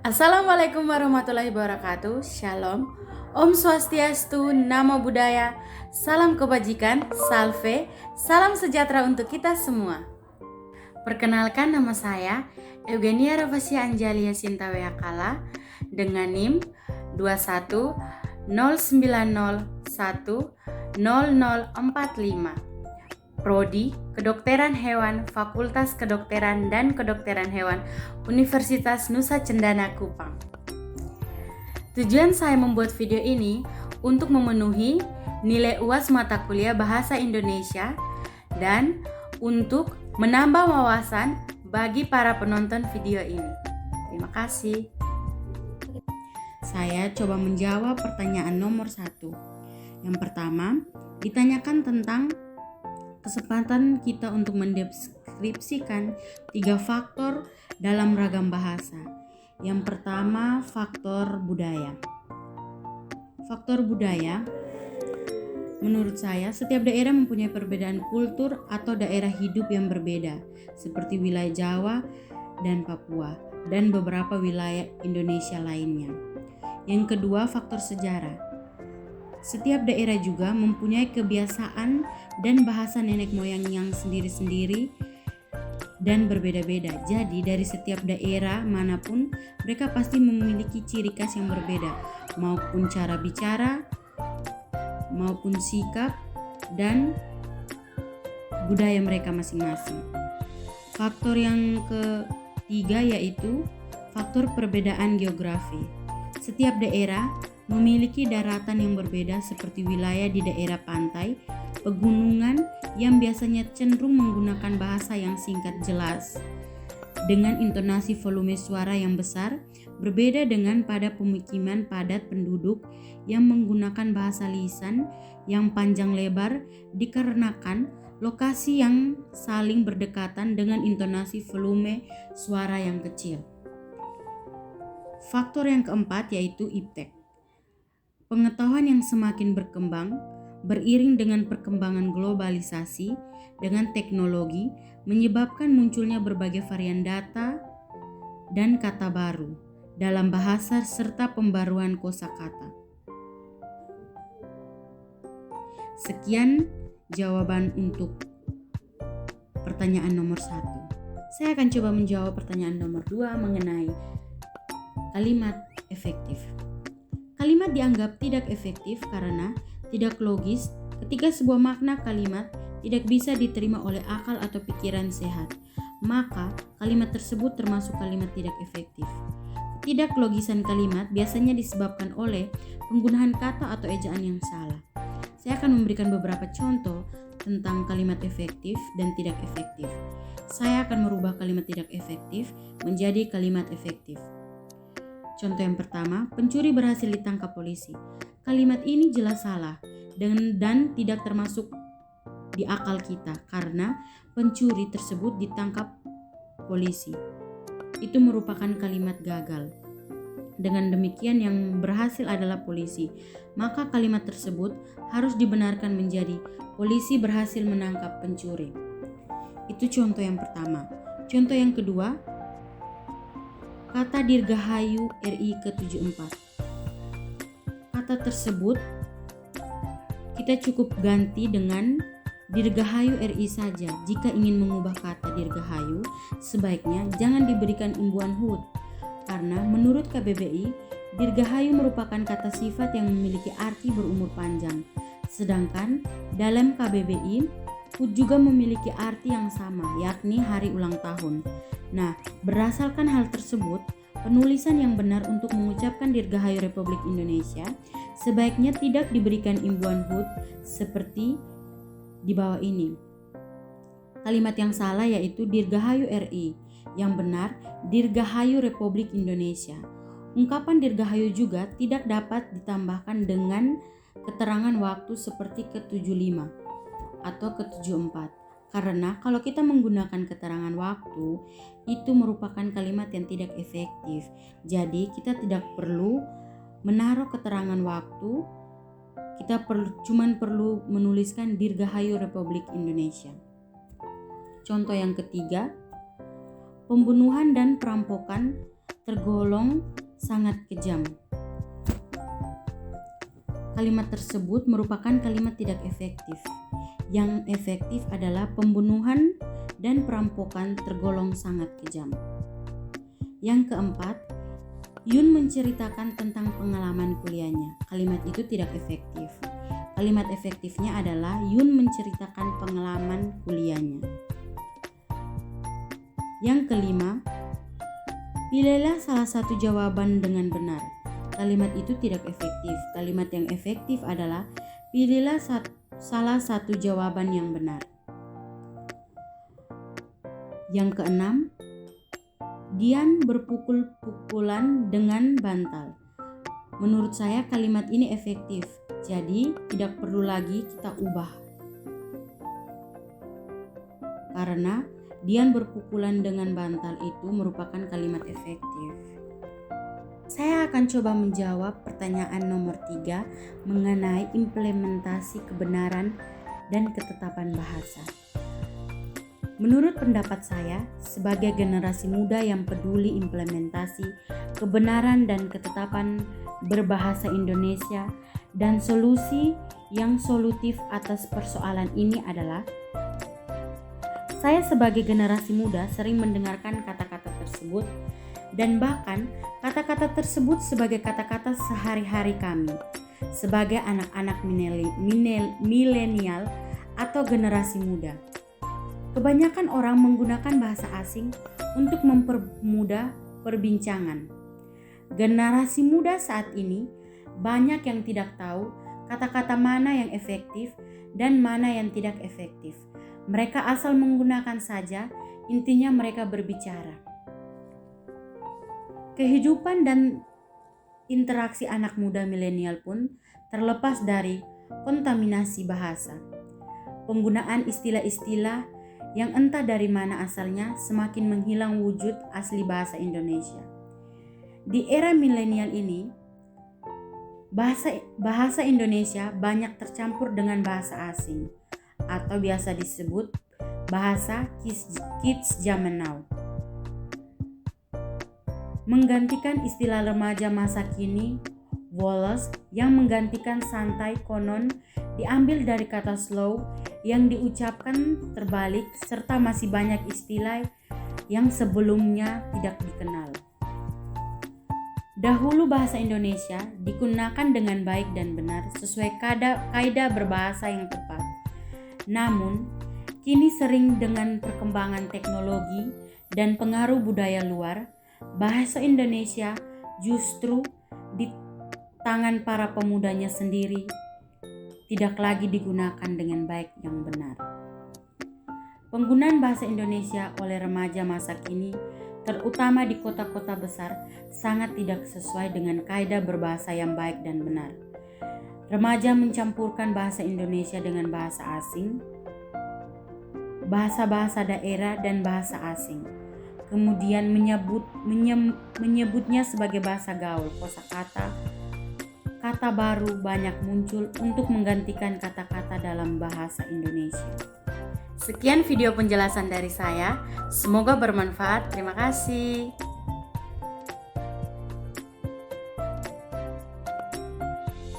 Assalamualaikum warahmatullahi wabarakatuh. Shalom. Om Swastiastu, Namo Buddhaya. Salam kebajikan, salve, salam sejahtera untuk kita semua. Perkenalkan, nama saya Eugenia Ravasia Anjalia Sintaweyakala dengan NIM 2109010045. Prodi Kedokteran Hewan, Fakultas Kedokteran dan Kedokteran Hewan, Universitas Nusa Cendana Kupang. Tujuan saya membuat video ini untuk memenuhi nilai UAS mata kuliah Bahasa Indonesia dan untuk menambah wawasan bagi para penonton video ini. Terima kasih. Saya coba menjawab pertanyaan nomor 1. Yang pertama, ditanyakan tentang kesempatan kita untuk mendeskripsikan 3 faktor dalam ragam bahasa. Yang pertama, faktor budaya. Faktor budaya, menurut saya, setiap daerah mempunyai perbedaan kultur atau daerah hidup yang berbeda, seperti wilayah Jawa dan Papua, dan beberapa wilayah Indonesia lainnya. Yang kedua, faktor sejarah. Setiap daerah juga mempunyai kebiasaan dan bahasa nenek moyang yang sendiri-sendiri dan berbeda-beda. Jadi dari setiap daerah manapun mereka pasti memiliki ciri khas yang berbeda, maupun cara bicara, maupun sikap dan budaya mereka masing-masing. Faktor yang ketiga yaitu faktor perbedaan geografi. Setiap daerah memiliki daratan yang berbeda, seperti wilayah di daerah pantai, pegunungan yang biasanya cenderung menggunakan bahasa yang singkat jelas dengan intonasi volume suara yang besar, berbeda dengan pada pemukiman padat penduduk yang menggunakan bahasa lisan yang panjang lebar dikarenakan lokasi yang saling berdekatan dengan intonasi volume suara yang kecil. Faktor yang keempat yaitu iptek. Pengetahuan yang semakin berkembang beriring dengan perkembangan globalisasi dengan teknologi menyebabkan munculnya berbagai varian data dan kata baru dalam bahasa serta pembaruan kosakata. Sekian jawaban untuk pertanyaan nomor 1. Saya akan coba menjawab pertanyaan nomor 2 mengenai kalimat efektif. Kalimat dianggap tidak efektif karena tidak logis ketika sebuah makna kalimat tidak bisa diterima oleh akal atau pikiran sehat. Maka kalimat tersebut termasuk kalimat tidak efektif. Ketidaklogisan kalimat biasanya disebabkan oleh penggunaan kata atau ejaan yang salah. Saya akan memberikan beberapa contoh tentang kalimat efektif dan tidak efektif. Saya akan merubah kalimat tidak efektif menjadi kalimat efektif. Contoh yang pertama, pencuri berhasil ditangkap polisi. Kalimat ini jelas salah dan tidak termasuk di akal kita karena pencuri tersebut ditangkap polisi. Itu merupakan kalimat gagal. Dengan demikian yang berhasil adalah polisi. Maka kalimat tersebut harus dibenarkan menjadi polisi berhasil menangkap pencuri. Itu contoh yang pertama. Contoh yang kedua, kata Dirgahayu RI ke-74. Kata tersebut kita cukup ganti dengan Dirgahayu RI saja. Jika ingin mengubah kata Dirgahayu, sebaiknya jangan diberikan imbuhan hud. Karena menurut KBBI, Dirgahayu merupakan kata sifat yang memiliki arti berumur panjang. Sedangkan dalam KBBI, hud juga memiliki arti yang sama, yakni hari ulang tahun. Nah, berdasarkan hal tersebut, penulisan yang benar untuk mengucapkan Dirgahayu Republik Indonesia sebaiknya tidak diberikan imbuhan hud seperti di bawah ini. Kalimat yang salah yaitu Dirgahayu RI, yang benar Dirgahayu Republik Indonesia. Ungkapan Dirgahayu juga tidak dapat ditambahkan dengan keterangan waktu seperti ke-75 atau ke-74. Karena kalau kita menggunakan keterangan waktu, itu merupakan kalimat yang tidak efektif. Jadi kita tidak perlu menaruh keterangan waktu, kita cuman perlu menuliskan Dirgahayu Republik Indonesia. Contoh yang ketiga, pembunuhan dan perampokan tergolong sangat kejam. Kalimat tersebut merupakan kalimat tidak efektif. Yang efektif adalah pembunuhan dan perampokan tergolong sangat kejam. Yang keempat, Yun menceritakan tentang pengalaman kuliahnya. Kalimat itu tidak efektif. Kalimat efektifnya adalah Yun menceritakan pengalaman kuliahnya. Yang kelima, pilihlah salah satu jawaban dengan benar. Kalimat itu tidak efektif. Kalimat yang efektif adalah pilihlah salah satu jawaban yang benar. Yang keenam, Dian berpukul-pukulan dengan bantal. Menurut saya kalimat ini efektif, jadi tidak perlu lagi kita ubah. Karena Dian berpukulan dengan bantal itu merupakan kalimat efektif. Saya akan coba menjawab pertanyaan nomor 3 mengenai implementasi kebenaran dan ketetapan bahasa. Menurut pendapat saya, sebagai generasi muda yang peduli implementasi kebenaran dan ketetapan berbahasa Indonesia dan solusi yang solutif atas persoalan ini adalah, saya sebagai generasi muda sering mendengarkan kata-kata tersebut dan bahkan kata-kata tersebut sebagai kata-kata sehari-hari kami sebagai anak-anak milenial atau generasi muda. Kebanyakan orang menggunakan bahasa asing untuk mempermudah perbincangan. Generasi muda saat ini banyak yang tidak tahu kata-kata mana yang efektif dan mana yang tidak efektif. Mereka asal menggunakan saja, intinya mereka berbicara. Kehidupan dan interaksi anak muda milenial pun terlepas dari kontaminasi bahasa. Penggunaan istilah-istilah yang entah dari mana asalnya semakin menghilang wujud asli bahasa Indonesia. Di era milenial ini, bahasa Indonesia banyak tercampur dengan bahasa asing atau biasa disebut bahasa kids zaman now. Menggantikan istilah remaja masa kini, woles yang menggantikan santai konon diambil dari kata slow yang diucapkan terbalik, serta masih banyak istilah yang sebelumnya tidak dikenal. Dahulu bahasa Indonesia digunakan dengan baik dan benar sesuai kaidah berbahasa yang tepat. Namun, kini sering dengan perkembangan teknologi dan pengaruh budaya luar, bahasa Indonesia justru di tangan para pemudanya sendiri tidak lagi digunakan dengan baik yang benar. Penggunaan bahasa Indonesia oleh remaja masa kini, terutama di kota-kota besar, sangat tidak sesuai dengan kaidah berbahasa yang baik dan benar. Remaja mencampurkan bahasa Indonesia dengan bahasa asing, bahasa-bahasa daerah dan bahasa asing. Kemudian menyebutnya sebagai bahasa gaul. Kosakata, kata baru banyak muncul untuk menggantikan kata-kata dalam bahasa Indonesia. Sekian video penjelasan dari saya. Semoga bermanfaat. Terima kasih.